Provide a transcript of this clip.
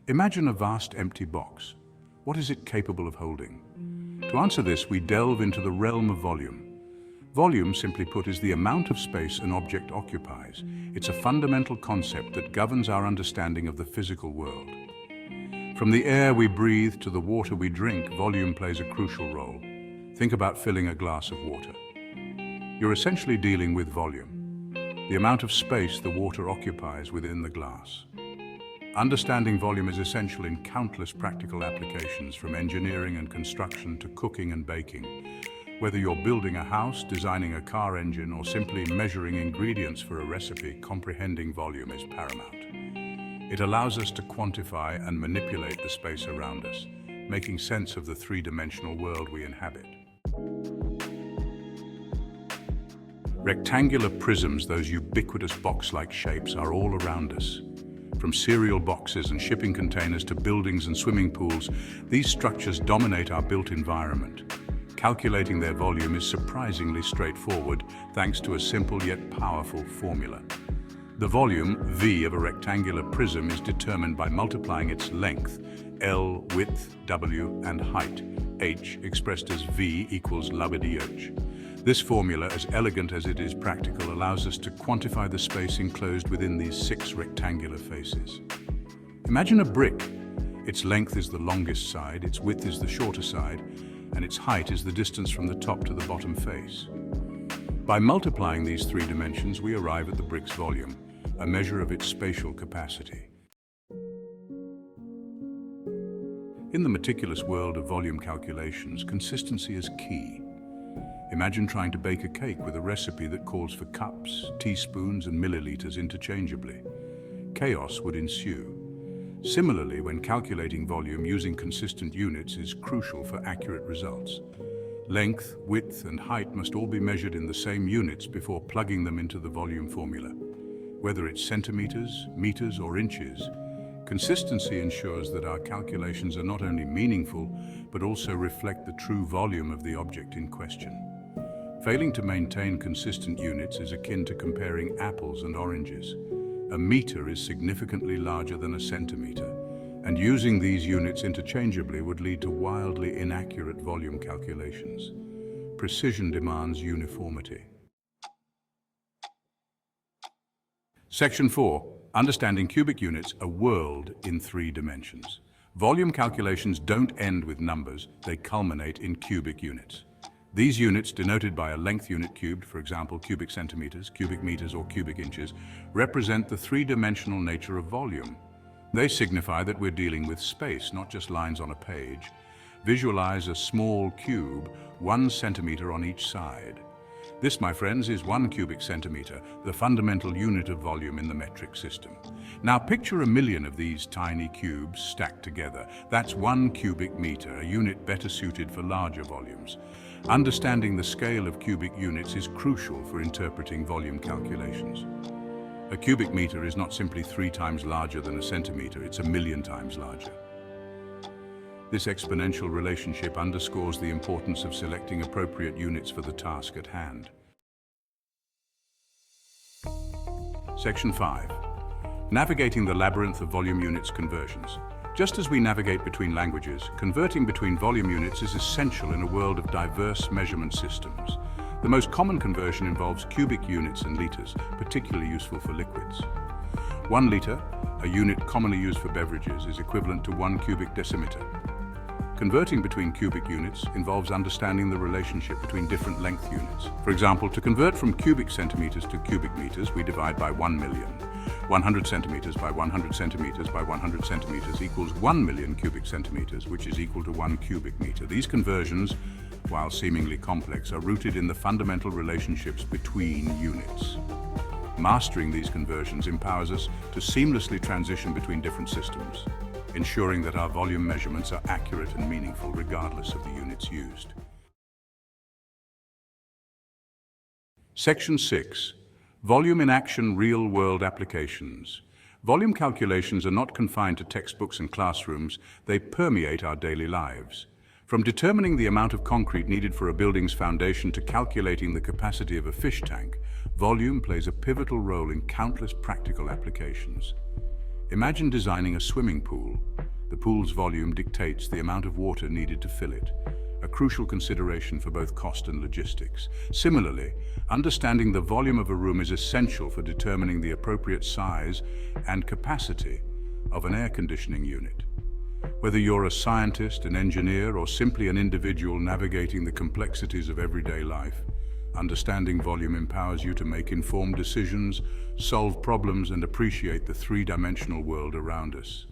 Imagine a vast empty box. What is it capable of holding? To answer this, we delve into the realm of volume. Volume, simply put, is the amount of space an object occupies. It's a fundamental concept that governs our understanding of the physical world. From the air we breathe to the water we drink, volume plays a crucial role. Think about filling a glass of water. You're essentially dealing with volume, the amount of space the water occupies within the glass. Understanding volume is essential in countless practical applications, from engineering and construction to cooking and baking. Whether you're building a house, designing a car engine, or simply measuring ingredients for a recipe, comprehending volume is paramount. It allows us to quantify and manipulate the space around us, making sense of the three-dimensional world we inhabit. Rectangular prisms, those ubiquitous box-like shapes, are all around us. From cereal boxes and shipping containers to buildings and swimming pools, these structures dominate our built environment. Calculating their volume is surprisingly straightforward, thanks to a simple yet powerful formula. The volume, V, of a rectangular prism is determined by multiplying its length, L, width, W, and height, H, expressed as V equals λ/h. This formula, as elegant as it is practical, allows us to quantify the space enclosed within these 6 rectangular faces. Imagine a brick. Its length is the longest side, its width is the shorter side, and its height is the distance from the top to the bottom face. By multiplying these 3 dimensions, we arrive at the brick's volume, a measure of its spatial capacity. In the meticulous world of volume calculations, consistency is key. Imagine trying to bake a cake with a recipe that calls for cups, teaspoons, and milliliters interchangeably. Chaos would ensue. Similarly, when calculating volume, using consistent units is crucial for accurate results. Length, width, and height must all be measured in the same units before plugging them into the volume formula. Whether it's centimeters, meters, or inches, consistency ensures that our calculations are not only meaningful, but also reflect the true volume of the object in question. Failing to maintain consistent units is akin to comparing apples and oranges. A meter is significantly larger than a centimeter, and using these units interchangeably would lead to wildly inaccurate volume calculations. Precision demands uniformity. Section 4. Understanding cubic units, a world in 3 dimensions. Volume calculations don't end with numbers, they culminate in cubic units. These units, denoted by a length unit cubed, for example, cubic centimeters, cubic meters, or cubic inches, represent the 3-dimensional nature of volume. They signify that we're dealing with space, not just lines on a page. Visualize a small cube, 1 centimeter on each side. This, my friends, is 1 cubic centimeter, the fundamental unit of volume in the metric system. Now picture a million of these tiny cubes stacked together. That's 1 cubic meter, a unit better suited for larger volumes. Understanding the scale of cubic units is crucial for interpreting volume calculations. A cubic meter is not simply 3 times larger than a centimeter, it's a million times larger. This exponential relationship underscores the importance of selecting appropriate units for the task at hand. Section 5. Navigating the labyrinth of volume units conversions. Just as we navigate between languages, converting between volume units is essential in a world of diverse measurement systems. The most common conversion involves cubic units and liters, particularly useful for liquids. 1 liter, a unit commonly used for beverages, is equivalent to 1 cubic decimeter. Converting between cubic units involves understanding the relationship between different length units. For example, to convert from cubic centimeters to cubic meters, we divide by 1 million. 100 centimeters by 100 centimeters by 100 centimeters equals 1 million cubic centimeters, which is equal to 1 cubic meter. These conversions, while seemingly complex, are rooted in the fundamental relationships between units. Mastering these conversions empowers us to seamlessly transition between different systems, ensuring that our volume measurements are accurate and meaningful regardless of the units used. Section 6. Volume in action, real-world applications. Volume calculations are not confined to textbooks and classrooms, they permeate our daily lives. From determining the amount of concrete needed for a building's foundation to calculating the capacity of a fish tank, volume plays a pivotal role in countless practical applications. Imagine designing a swimming pool. The pool's volume dictates the amount of water needed to fill it, a crucial consideration for both cost and logistics. Similarly, understanding the volume of a room is essential for determining the appropriate size and capacity of an air conditioning unit. Whether you're a scientist, an engineer, or simply an individual navigating the complexities of everyday life, understanding volume empowers you to make informed decisions, solve problems, and appreciate the three-dimensional world around us.